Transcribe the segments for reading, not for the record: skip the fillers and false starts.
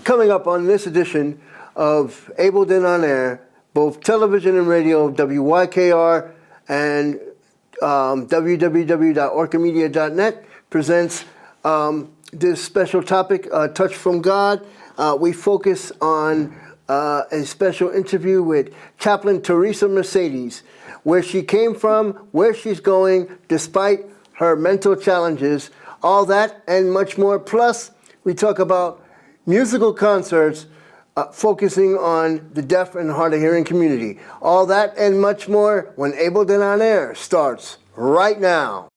coming up on this edition of Ableton On Air, both television and radio, WYKR and www.orcamedia.net presents this special topic, Touch from God. We focus on a special interview with Chaplain Tersa Mercedes, where she came from, where she's going, despite her mental challenges, all that and much more. Plus, we talk about musical concerts focusing on the deaf and hard of hearing community. All that and much more when Ableton On Air starts right now.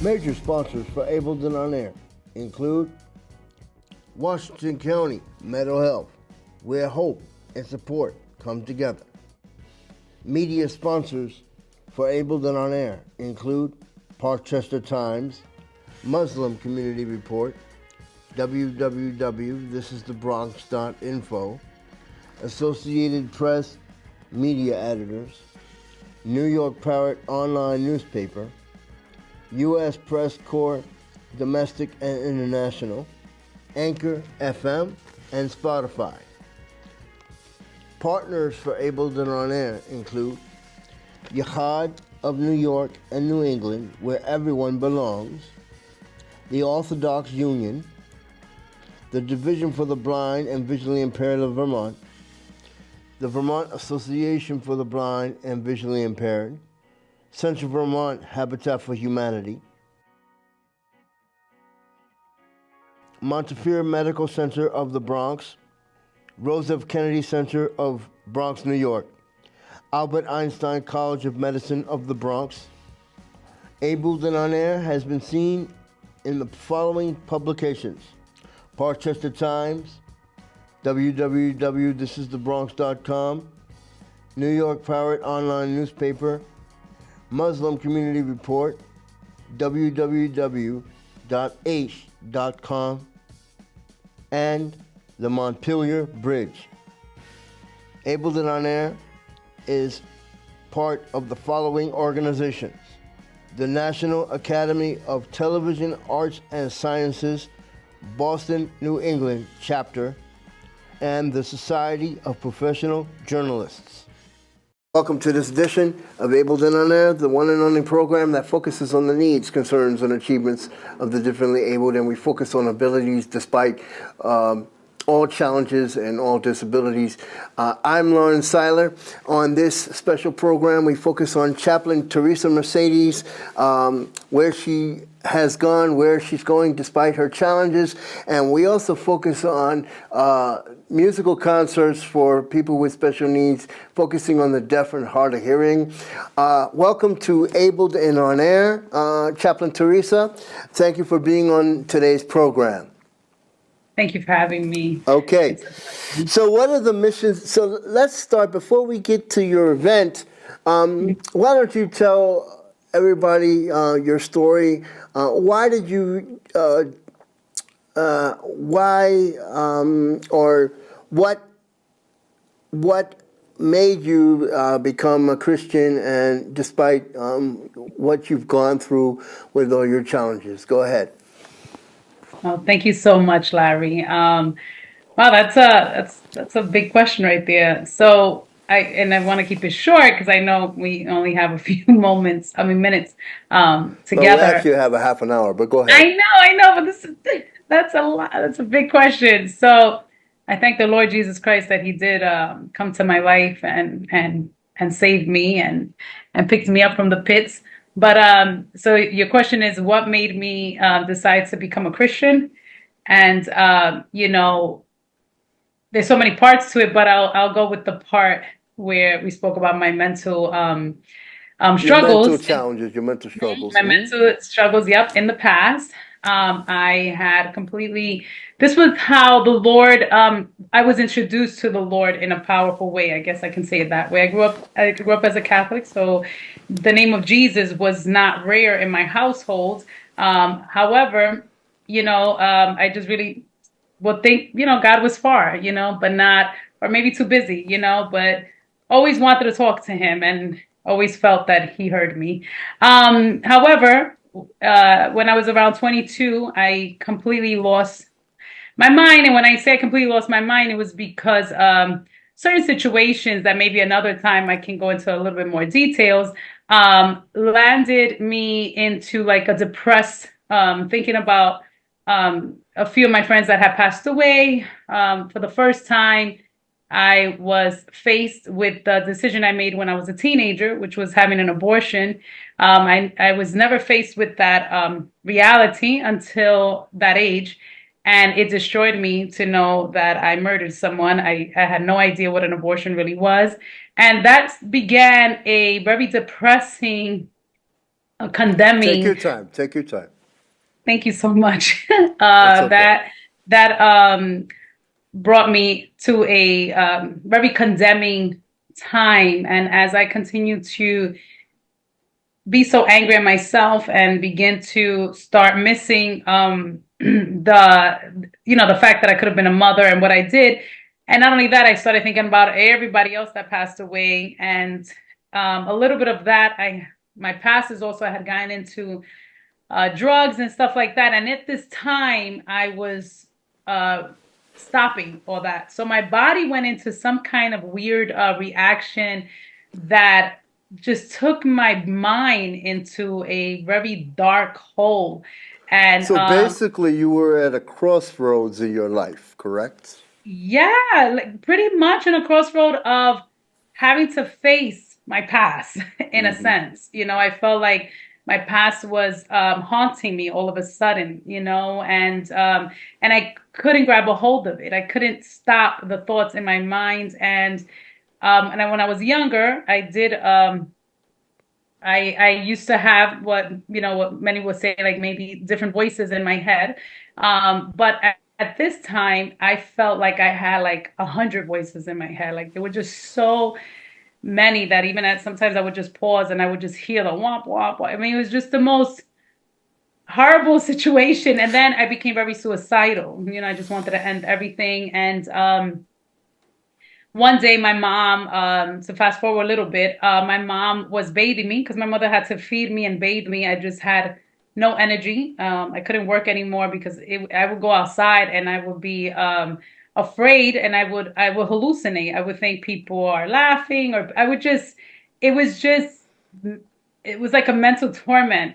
Major sponsors for Ableton On Air include Washington County Mental Health, where hope and support come together. Media sponsors for Ableton On Air include Parkchester Times, Muslim Community Report, www.thisisthebronx.info, Associated Press Media Editors, New York Parrot Online Newspaper, U.S. Press Corps, Domestic and International, Anchor FM, and Spotify. Partners for Ableton On Air include Yahad of New York and New England, where everyone belongs, the Orthodox Union, the Division for the Blind and Visually Impaired of Vermont, the Vermont Association for the Blind and Visually Impaired, Central Vermont Habitat for Humanity, Montefiore Medical Center of the Bronx, Rose F. Kennedy Center of Bronx, New York, Albert Einstein College of Medicine of the Bronx. Ableton On Air has been seen in the following publications: Parkchester Times, www.thisisthebronx.com, New York Parrot Online Newspaper, Muslim Community Report, www.h.com, and the Montpelier Bridge. Ableton On Air is part of the following organizations: the National Academy of Television Arts and Sciences, Boston, New England chapter, and the Society of Professional Journalists. Welcome to this edition of Ableton On Air, the one and only program that focuses on the needs, concerns, and achievements of the differently abled, and we focus on abilities despite all challenges and all disabilities. I'm Lauren Seiler. On this special program, we focus on Chaplain Tersa Mercedes, where she has gone, where she's going despite her challenges, and we also focus on musical concerts for people with special needs, focusing on the deaf and hard of hearing. Welcome to Ableton On Air, Chaplain Tersa. Thank you for being on today's program. Thank you for having me. Okay. So what are the missions? So let's start, before we get to your event, why don't you tell everybody your story? Why did you, or what made you become a Christian, and despite what you've gone through with all your challenges? Go ahead. Oh, thank you so much, Larry. Wow, that's a big question right there. So I want to keep it short because I know we only have a few minutes together. Well, we actually have a half an hour, but go ahead. I know, but that's a lot. That's a big question. So I thank the Lord Jesus Christ that He did come to my life and saved me and picked me up from the pits. But so your question is, what made me decide to become a Christian? And there's so many parts to it, but I'll go with the part where we spoke about my mental struggles. Your mental challenges, your mental struggles. My mental struggles, yep, in the past. I had completely, this was how the Lord, I was introduced to the Lord in a powerful way. I guess I can say it that way. I grew up as a Catholic, so the name of Jesus was not rare in my household. However, I just really would think, God was far, but not, or maybe too busy, but always wanted to talk to him and always felt that he heard me. However, when I was around 22, I completely lost my mind. And when I say I completely lost my mind, it was because certain situations that maybe another time I can go into a little bit more details landed me into like a depressed thinking about a few of my friends that had passed away. For the first time, I was faced with the decision I made when I was a teenager, which was having an abortion. I was never faced with that reality until that age. And it destroyed me to know that I murdered someone. I had no idea what an abortion really was. And that began a very depressing, Take your condemning. time. Take your time. Thank you so much. It's okay. That brought me to a very condemning time. And as I continued to be so angry at myself and begin to start missing the fact that I could have been a mother and what I did. And not only that, I started thinking about everybody else that passed away. And a little bit of that, my past is also I had gotten into drugs and stuff like that. And at this time, I was stopping all that. So my body went into some kind of weird reaction that just took my mind into a very dark hole. And So basically, you were at a crossroads in your life, correct? yeah, like pretty much in a crossroad of having to face my past in a Hmm. sense. I felt like my past was haunting me all of a sudden, and I couldn't grab a hold of it. I couldn't stop the thoughts in my mind. And when I was younger, I used to have what many would say, like maybe different voices in my head. But at this time, I felt like I had like 100 voices in my head. Like there were just so many that even at sometimes I would just pause and I would just hear the womp womp. I mean, it was just the most horrible situation. And then I became very suicidal. I just wanted to end everything. And one day my mom, to fast forward a little bit, my mom was bathing me because my mother had to feed me and bathe me. I just had no energy. I couldn't work anymore because I would go outside and I would be afraid, and I would hallucinate. I would think people are laughing, or it was just it was like a mental torment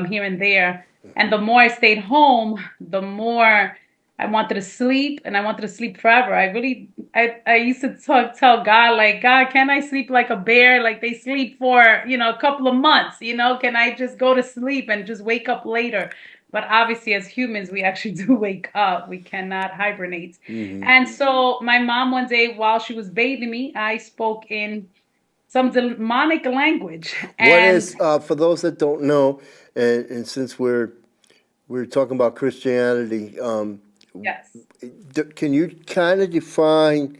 here and there. And the more I stayed home, the more I wanted to sleep, and I wanted to sleep forever. I used to tell God, like, God, can I sleep like a bear? Like they sleep for, a couple of months, can I just go to sleep and just wake up later? But obviously, as humans, we actually do wake up. We cannot hibernate. Hmm. And so my mom, one day, while she was bathing me, I spoke in some demonic language. What And is for those that don't know, and since we're talking about Christianity, yes, can you kind of define?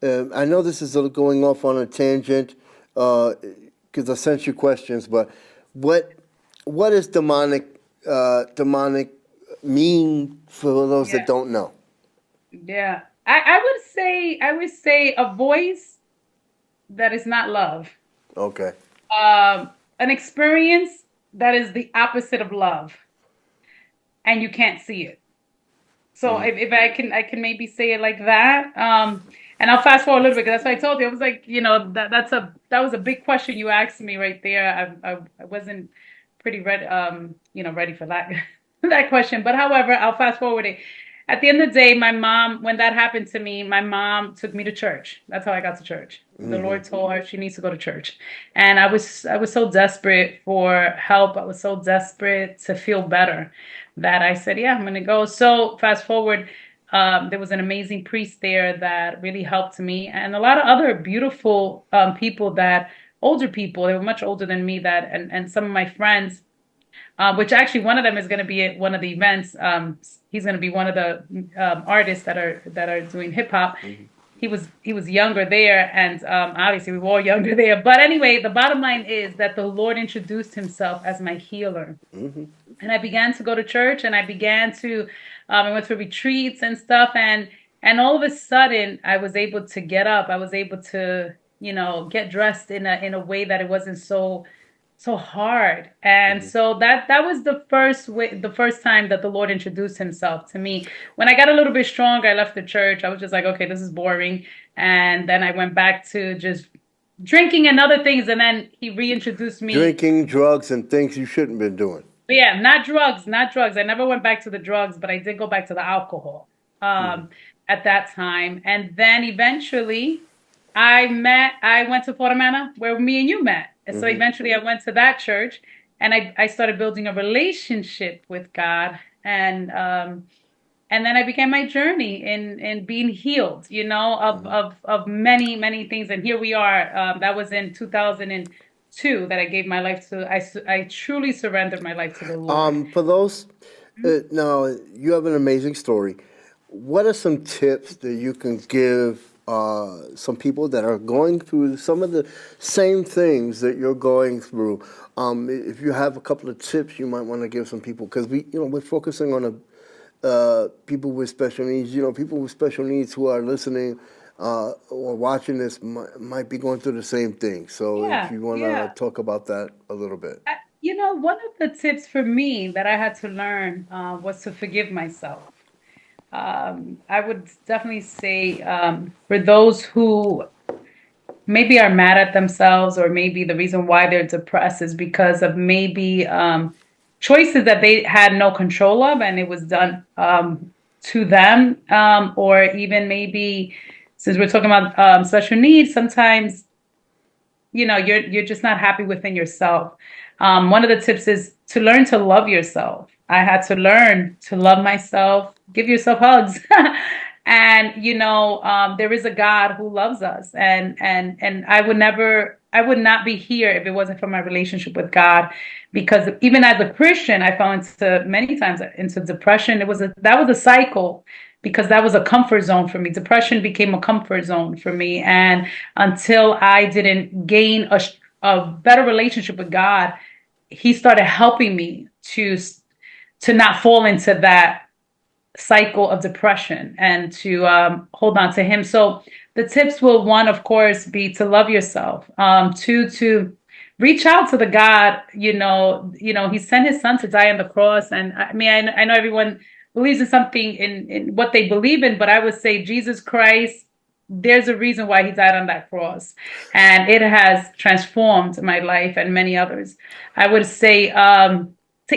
I know this is going off on a tangent because I sent you questions, but what what is demonic mean for those that yeah, don't know? yeah. I would say a voice that is not love. Okay. An experience that is the opposite of love, and you can't see it. So Mm. if I can maybe say it like that. And I'll fast forward a little bit because that's what I told you. I was like, that was a big question you asked me right there. I wasn't pretty ready for that that question. But however, I'll fast forward it. At the end of the day, my mom, when that happened to me, my mom took me to church. That's how I got to church. The Hmm. Lord told her she needs to go to church. And I was so desperate for help. I was so desperate to feel better that I said, yeah, I'm going to go. So fast forward, there was an amazing priest there that really helped me, and a lot of other beautiful people older people, they were much older than me, and some of my friends which actually one of them is going to be at one of the events. He's going to be one of the artists that are doing hip hop. He was younger there, and obviously we were all younger there. But anyway, the bottom line is that the Lord introduced Himself as my healer, and I began to go to church, and I began to I went to retreats and stuff, and all of a sudden I was able to get up. I was able to get dressed in a way that it wasn't so hard. And so that was the first time that the Lord introduced Himself to me. When I got a little bit stronger, I left the church. I was just like, okay, this is boring. And then I went back to just drinking and other things, and then He reintroduced me. Drinking, drugs, and things you shouldn't been doing. But yeah, not drugs, not drugs. I never went back to the drugs, but I did go back to the alcohol at that time. And then eventually I went to Fort Amana where me and you met. And so eventually I went to that church, and I started building a relationship with God. And then I began my journey in being healed, of many, many things. And here we are. That was in 2002 that I gave my life to. I truly surrendered my life to the Lord. For those, now you have an amazing story. What are some tips that you can give some people that are going through some of the same things that you're going through? If you have a couple of tips, you might want to give some people, because we're focusing on people with special needs. People with special needs who are listening or watching this might be going through the same thing. So if you want to talk about that a little bit. One of the tips for me that I had to learn was to forgive myself. I would definitely say for those who maybe are mad at themselves, or maybe the reason why they're depressed is because of maybe choices that they had no control of, and it was done to them, or even maybe, since we're talking about special needs, sometimes you're just not happy within yourself. One of the tips is to learn to love yourself. I had to learn to love myself, give yourself hugs. And, there is a God who loves us. And I would not be here if it wasn't for my relationship with God. Because even as a Christian, I fell many times into depression. That was a cycle, because that was a comfort zone for me. Depression became a comfort zone for me. And until I didn't gain a better relationship with God, He started helping me to not fall into that cycle of depression, and to hold on to Him. So the tips will, one, of course, be to love yourself. Two, to reach out to the God. He sent His Son to die on the cross. And I mean, I know everyone believes in something in what they believe in, but I would say Jesus Christ, there's a reason why He died on that cross, and it has transformed my life and many others. I would say to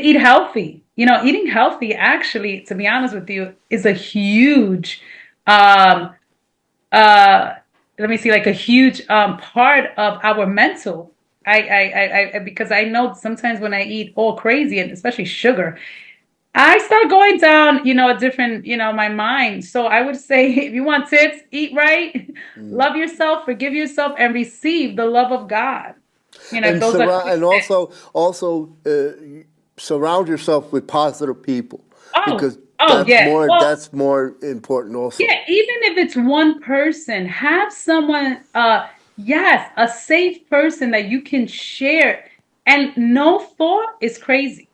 eat healthy. Eating healthy, actually, to be honest with you, is a huge, let me see, like a huge part of our mental. Because I know sometimes when I eat all crazy, and especially sugar, I start going down, a different, my mind. So I would say, if you want tips, eat right, love yourself, forgive yourself, and receive the love of God. And also surround yourself with positive people, because that's more important also. Yeah, even if it's one person, have someone, a safe person that you can share. And no thought is crazy.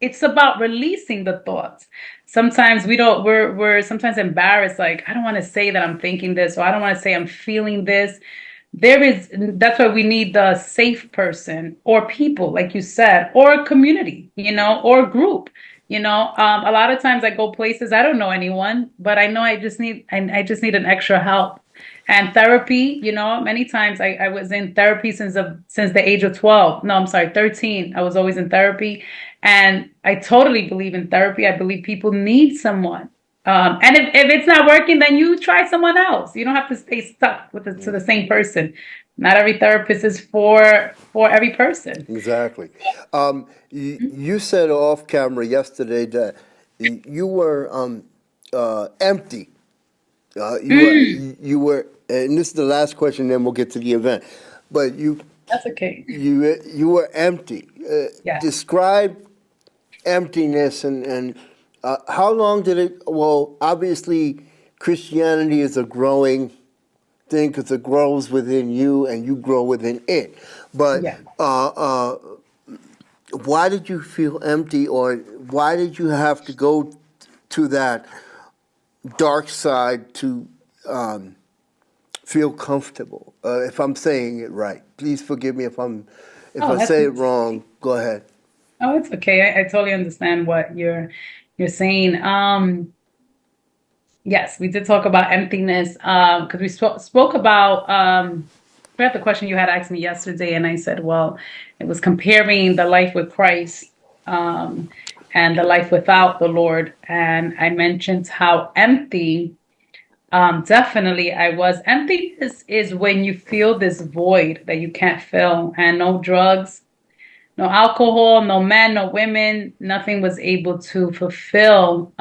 It's about releasing the thoughts. Sometimes we're sometimes embarrassed, like, I don't want to say that I'm thinking this, or I don't want to say I'm feeling this. That's why we need the safe person, or people, like you said, or a community, or a group. A lot of times I go places, I don't know anyone, but I know I just need an extra help. And therapy, many times I was in therapy since the age of 12. No, I'm sorry, 13. I was always in therapy. And I totally believe in therapy. I believe people need someone. And if it's not working, then you try someone else. You don't have to stay stuck to the same person. Not every therapist is for every person. Exactly. You said off camera yesterday that you were empty. You were, and this is the last question, then we'll get to the event. But That's okay. You were empty. Yeah. Describe emptiness and how long did it? Well, obviously, Christianity is a growing thing because it grows within you and you grow within it. But Yeah. why did you feel empty, or why did you have to go to that dark side to feel comfortable? If I'm saying it right, please forgive me if Oh, I that's say it wrong. Go ahead. oh, it's okay. I totally understand what you're saying. Yes, we did talk about emptiness because we spoke about I forgot the question you had asked me yesterday, and I said, well, it was comparing the life with Christ um, and the life without the Lord, and I mentioned how empty. Definitely, I was. Emptiness is when you feel this void that you can't fill, and no drugs, no alcohol, no men, no women, nothing was able to fulfill.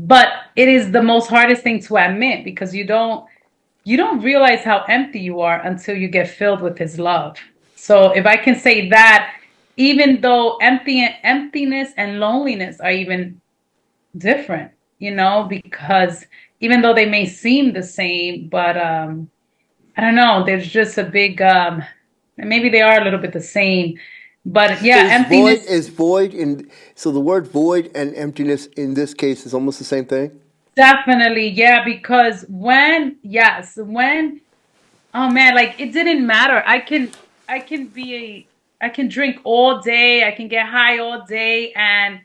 But it is the most hardest thing to admit because you don't realize how empty you are until you get filled with his love. So if I can say that, even though emptiness and loneliness are even different, because even though they may seem the same, but I don't know, there's just a big maybe they are a little bit the same. But yeah, emptiness. Is void in so the word void and emptiness in this case is almost the same thing? Definitely, yeah, because oh man, like it didn't matter. I can drink all day, I can get high all day, and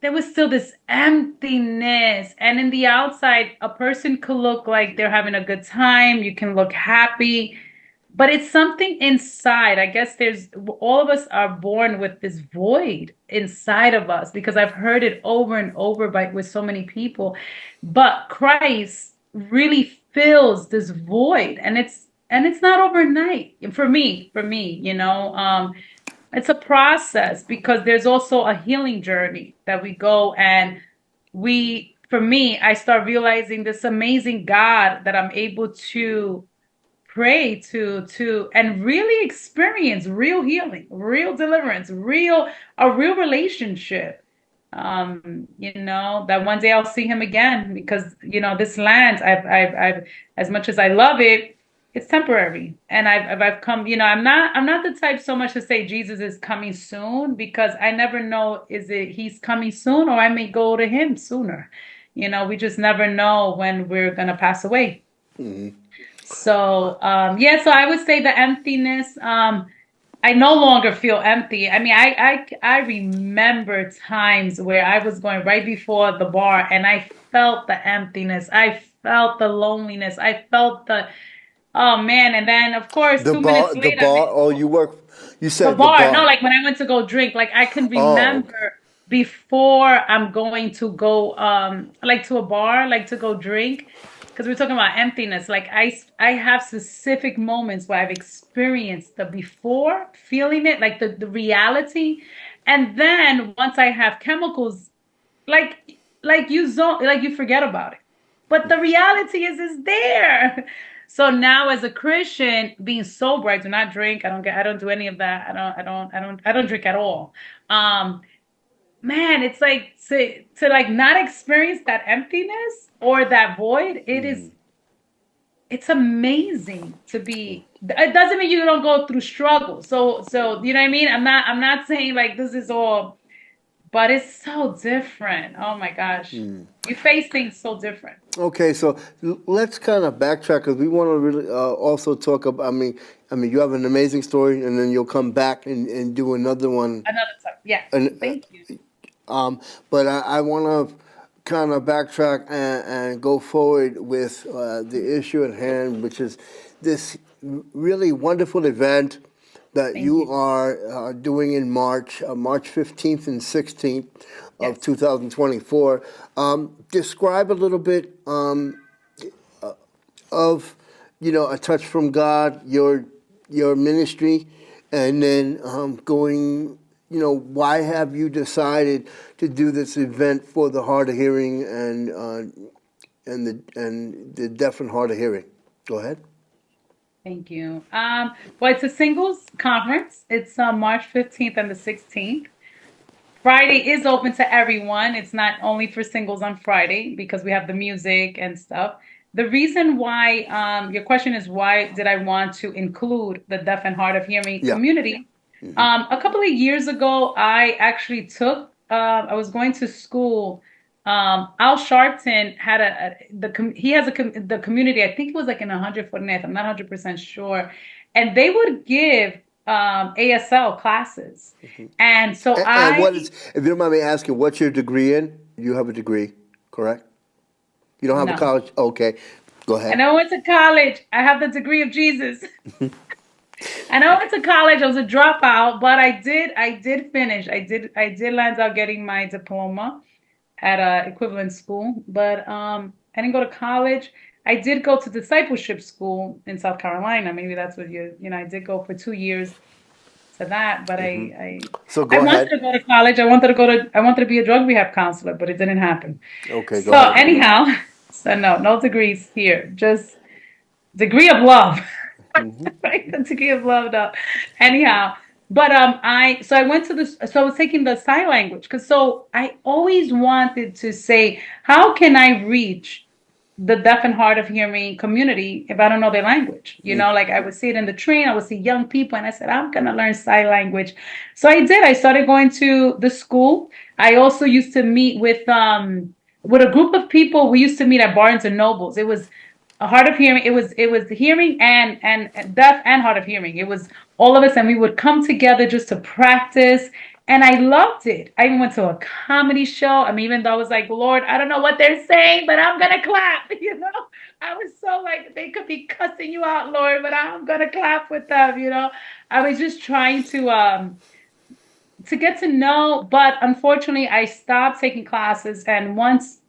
there was still this emptiness. And in the outside, a person could look like they're having a good time, you can look happy, but it's something inside. I guess there's all of us are born with this void inside of us because I've heard it over and over with so many people. But Christ really fills this void, and it's not overnight for me. It's a process because there's also a healing journey that we go, and for me, I start realizing this amazing God that I'm able to pray to and really experience real healing, real deliverance, a real relationship. That one day I'll see him again because this land, I've as much as I love it, it's temporary. And I've come, I'm not the type so much to say Jesus is coming soon because I never know, is it he's coming soon or I may go to him sooner. We just never know when we're gonna pass away. So yeah, so I would say the emptiness. I no longer feel empty. I mean, I remember times where I was going right before the bar and I felt the emptiness. I felt the loneliness. I felt the oh man. And then of course The 2 minutes bar, the later, bar. Oh, you the said the bar. No, bar. like when I went to go drink, like I can Oh, okay. remember before I'm going to go like to a bar, like to go drink. Because we're talking about emptiness. Like I have specific moments where I've experienced the before, feeling it, like the reality. And then once I have chemicals, like you forget about it. But the reality is there. So now as a Christian, being sober, I do not drink. I don't do any of that. I don't drink at all. Um, man, it's like to like not experience that emptiness or that void, it's amazing to be. It doesn't mean you don't go through struggle. So you know what I mean? I'm not saying like this is all, but it's so different. Oh my gosh. You face things so different. Okay, so let's kind of backtrack because we want to really also talk about. I mean, you have an amazing story, and then you'll come back and do another one. Another time. Yes. And Thank you. but I want to kind of backtrack and go forward with the issue at hand, which is this really wonderful event that Thank you you. are doing in March, March 15th and 16th of Yes. 2024. Describe a little bit of, a touch from God, your ministry, and then going, why have you decided to do this event for the hard of hearing and the deaf and hard of hearing? Go ahead. Thank you. Well, it's a singles conference. It's March 15th and the 16th. Friday is open to everyone. It's not only for singles on Friday because we have the music and stuff. The reason why, your question is why did I want to include the deaf and hard of hearing Yeah. community? A couple of years ago, I actually I was going to school. Al Sharpton had he has the community. I think it was like in 149th. I'm not 100% sure, and they would give ASL classes. And so And what is, if you don't mind me asking, what's your degree in? You have a degree, correct? You don't have a no. college? Okay, go And ahead. I went to college. I have the degree of Jesus. And I went to college. I was a dropout, but I did finish. I did land up getting my diploma at a equivalent school, but I didn't go to college. I did go to discipleship school in South Carolina. Maybe that's what I did go for 2 years to that, but So I go wanted ahead. to go to college. I wanted to be a drug rehab counselor, but it didn't happen. Okay, go So ahead. anyhow, so no degrees here, just degree of love. Right? The degree of love, though. Anyhow, but I went to this. So I was taking the sign language because so I always wanted to say, how can I reach the deaf and hard of hearing community if I don't know their language? Like I would see it in the train, I would see young people, and I said, I'm gonna learn sign language. So I did. I started going to the school. I also used to meet with a group of people. We used to meet at Barnes and Nobles. It was a hard of hearing. It was hearing and deaf and hard of hearing. It was all of us, and we would come together just to practice. And I loved it. I even went to a comedy show. I mean, even though I was like, Lord, I don't know what they're saying, but I'm gonna clap. I was so like, they could be cussing you out, Lord, but I'm gonna clap with them. I was just trying to get to know, but unfortunately, I stopped taking classes, and once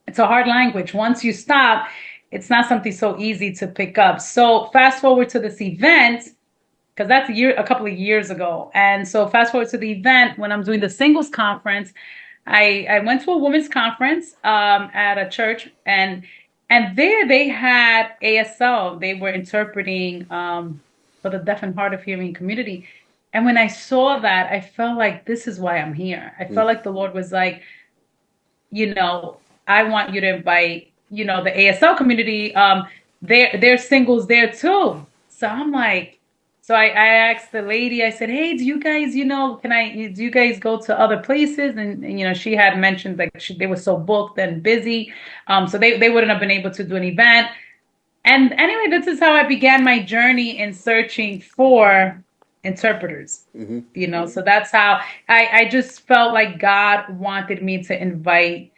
it's a hard language. Once you stop, it's not something so easy to pick up. So fast forward to this event, because that's a couple of years ago. And so fast forward to the event when I'm doing the singles conference, I went to a women's conference at a church, and there they had ASL. They were interpreting for the deaf and hard of hearing community. And when I saw that, I felt like this is why I'm here. I felt like the Lord was like, you know, I want you to invite, the ASL community. There's singles there too. So I'm like, so I asked the lady, I said, hey, do you guys, do you guys go to other places? And she had mentioned like they were so booked and busy. So they wouldn't have been able to do an event. And anyway, this is how I began my journey in searching for interpreters. So that's how I just felt like God wanted me to invite,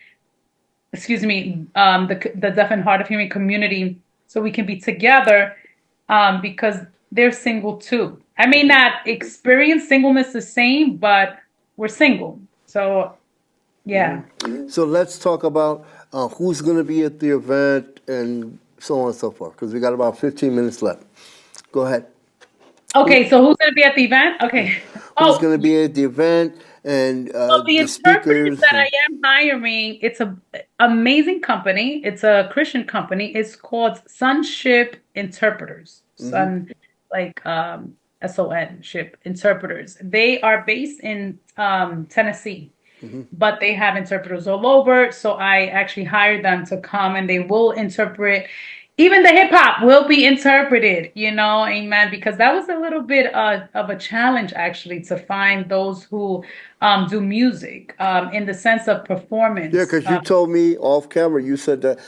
excuse me, the deaf and hard of hearing community so we can be together, because they're single too. I may not experience singleness the same, but we're single. So yeah. So let's talk about who's going to be at the event and so on and so forth, because we got about 15 minutes left. Go ahead. Okay, so who's going to be at the event? Okay. Who's Oh, going to be at the event and so the the interpreters speakers? that I am hiring, it's a amazing company. It's a Christian company. It's called Sonship Interpreters. Son, like SON ship interpreters. They are based in Tennessee, but they have interpreters all over. So I actually hired them to come, and they will interpret. Even the hip hop will be interpreted, amen. Because that was a little bit of a challenge actually to find those who do music in the sense of Yeah, performance. because you told me off camera, you said that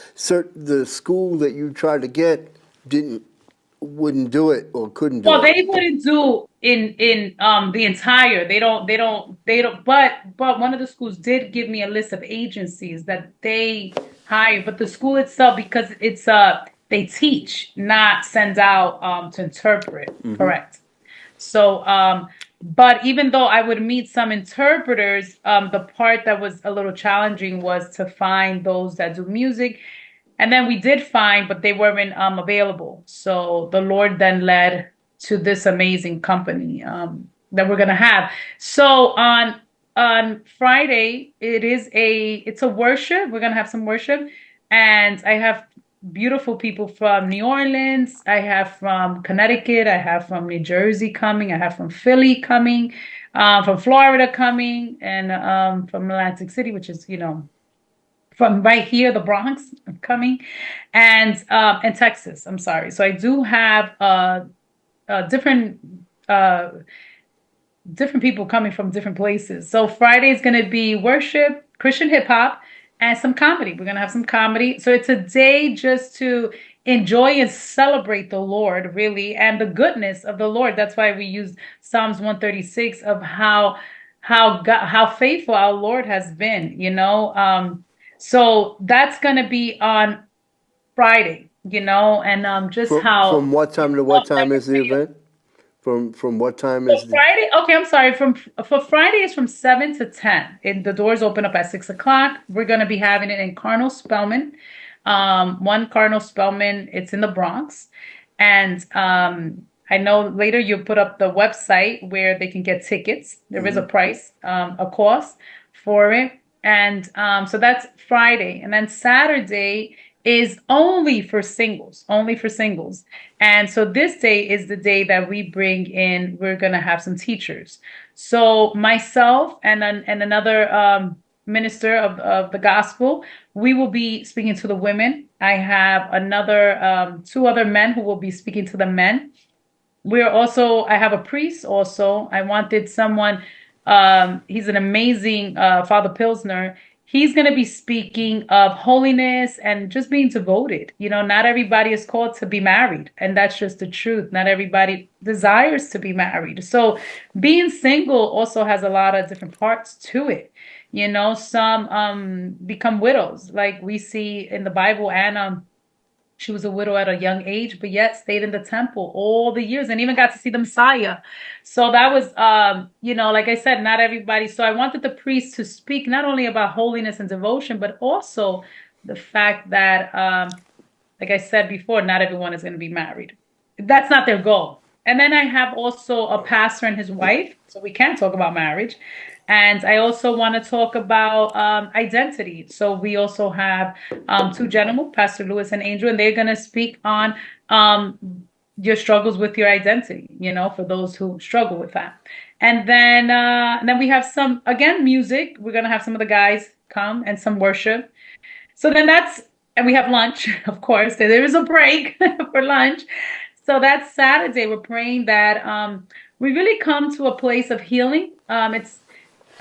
the school that you tried to get wouldn't do it or couldn't do Well, it. they wouldn't do in the entire. They don't. But one of the schools did give me a list of agencies that they hire. But the school itself, because it's they teach, not send out to interpret. Correct. So, but even though I would meet some interpreters, the part that was a little challenging was to find those that do music. And then we did find, but they weren't available. So the Lord then led to this amazing company that we're gonna have. So on Friday, it's a worship. We're gonna have some worship, and I have beautiful people from New Orleans. I have from Connecticut. I have from New Jersey coming. I have from Philly coming. from Florida coming, and from Atlantic City, which is, from right here, the Bronx coming, and Texas. I'm sorry. So I do have different uh, different people coming from different places. So Friday is going to be worship, Christian hip hop, and some comedy. We're going to have some comedy. So it's a day just to enjoy and celebrate the Lord, really, and the goodness of the Lord. That's why we use Psalms 136 of how faithful our Lord has been. So that's going to be on Friday, and just how From what time to what time is the event? From what time so is the? Friday, okay, I'm sorry. For Friday is from 7 to 10. And the doors open up at 6 o'clock. We're gonna be having it in Cardinal Spellman. One Cardinal Spellman, it's in the Bronx. And I know later you'll put up the website where they can get tickets. There is a price, a cost for it. And so that's Friday. And then Saturday is only for singles, only for singles. And so this day is the day that we bring in, we're going to have some teachers. So myself and another minister of the gospel, we will be speaking to the women. I have another two other men who will be speaking to the men. I have a priest also. I wanted someone, he's an amazing Father Pilsner. He's going to be speaking of holiness and just being devoted. Not everybody is called to be married, and that's just the truth. Not everybody desires to be married. So being single also has a lot of different parts to it. Some become widows, like we see in the Bible, and she was a widow at a young age, but yet stayed in the temple all the years and even got to see the Messiah. So that was, like I said, not everybody. So I wanted the priest to speak not only about holiness and devotion, but also the fact that, like I said before, not everyone is going to be married. That's not their goal. And then I have also a pastor and his wife, so we can talk about marriage. And I also want to talk about identity. So we also have two gentlemen, Pastor Lewis and Angel, and they're going to speak on your struggles with your identity, for those who struggle with that. And then we have some, again, music. We're going to have some of the guys come and some worship. So then and we have lunch, of course. There is a break for lunch. So that's Saturday. We're praying that we really come to a place of healing. It's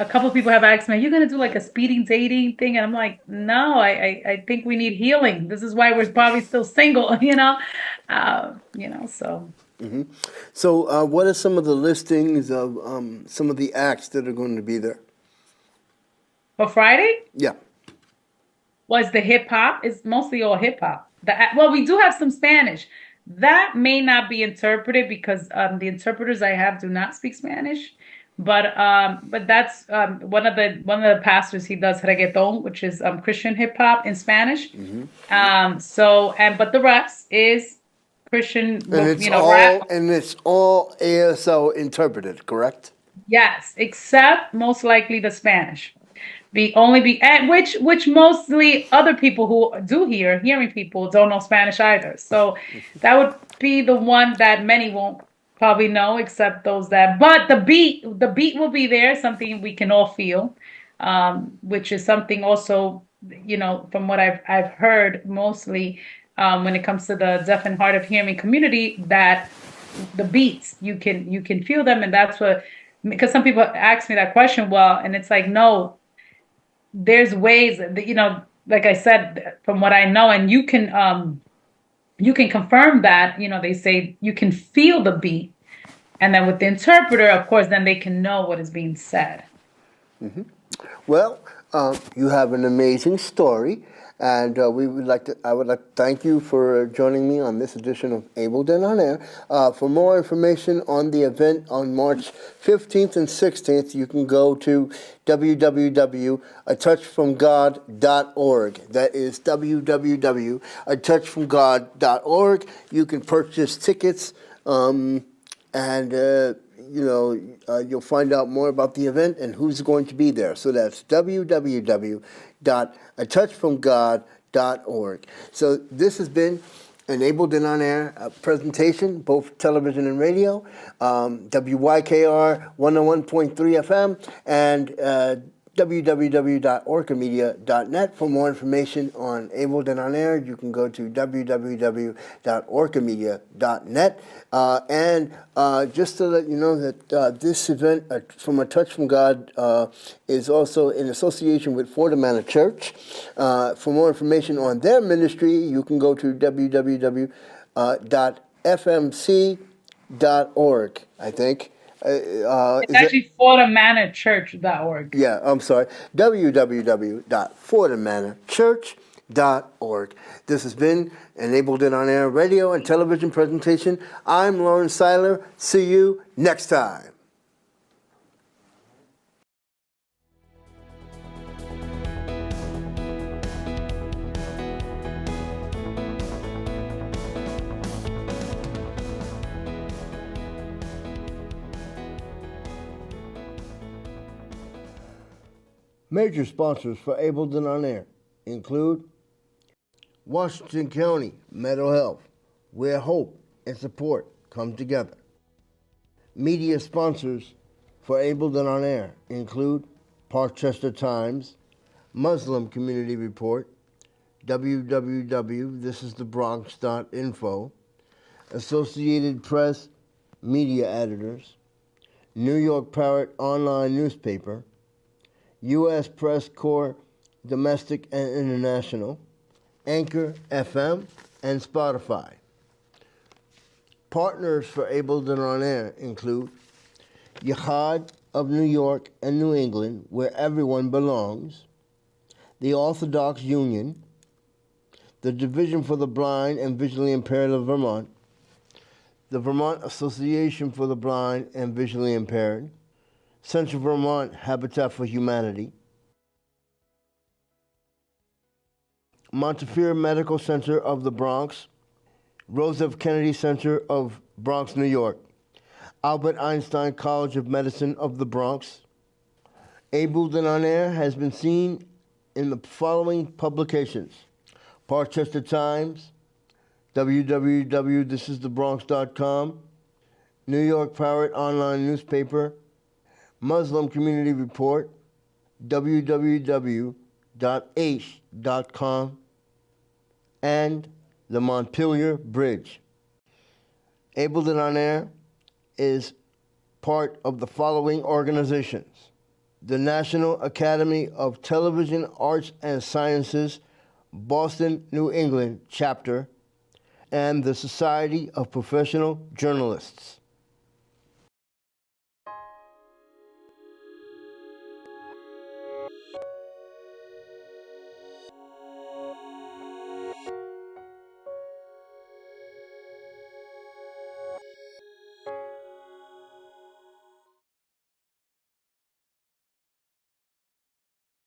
a couple of people have asked me, are you going to do like a speeding dating thing? And I'm like, no, I think we need healing. This is why we're probably still single, so. Mm-hmm. So what are some of the listings of some of the acts that are going to be there? For Friday? Yeah. Was the hip hop? It's mostly all hip hop. Well, we do have some Spanish. That may not be interpreted because the interpreters I have do not speak Spanish. But that's one of the pastors. He does reggaeton, which is Christian hip hop in Spanish. Mm-hmm. But the rest is Christian, and rap. And it's all ASL interpreted, correct? Yes, except most likely the Spanish. Which mostly other people who do hearing people don't know Spanish either. So that would be the one that many won't probably know, except those but the beat will be there, something we can all feel, which is something also, from what I've heard mostly, when it comes to the deaf and hard of hearing community, that the beats, you can feel them. And that's because some people ask me that question, and it's like, no, there's ways that, like I said, from what I know, and you can confirm that, they say you can feel the beat. And then with the interpreter, of course, then they can know what is being said. Mm-hmm. Well, you have an amazing story, and I would like to thank you for joining me on this edition of Able Then On Air. For more information on the event on March 15th and 16th, you can go to www.atouchfromgod.org. That is www.atouchfromgod.org. You can purchase tickets, and you'll find out more about the event and who's going to be there. So that's www.atouchfromgod.org. So this has been enabled and on-air presentation, both television and radio, WYKR 101.3 FM, and www.orcamedia.net. For more information on Abled and On Air, you can go to www.orcamedia.net. And just to let you know that this event, From a Touch from God, is also in association with Fort Manor Church. For more information on their ministry, you can go to www.fmc.org, I think. It's actually FortManorChurch.org. Yeah, I'm sorry. www.fortamanorchurch.org. This has been Enabled in On Air radio and television presentation. I'm Lauren Seiler. See you next time. Major sponsors for Abled and On Air include Washington County Mental Health, where hope and support come together. Media sponsors for Abled and On Air include Parkchester Times, Muslim Community Report, www.thisisthebronx.info, Associated Press Media Editors, New York Parrot Online Newspaper, U.S. Press Corps Domestic and International, Anchor FM, and Spotify. Partners for Abled and On Air include Yahad of New York and New England, where everyone belongs, the Orthodox Union, the Division for the Blind and Visually Impaired of Vermont, the Vermont Association for the Blind and Visually Impaired, Central Vermont Habitat for Humanity, Montefiore Medical Center of the Bronx, Rose F. Kennedy Center of Bronx, New York, Albert Einstein College of Medicine of the Bronx. Abled and On Air has been seen in the following publications: Parkchester Times, www.thisisthebronx.com, New York Parrot Online Newspaper, Muslim Community Report, www.aish.com, and the Montpelier Bridge. Abled and On Air is part of the following organizations: the National Academy of Television Arts and Sciences, Boston, New England chapter, and the Society of Professional Journalists.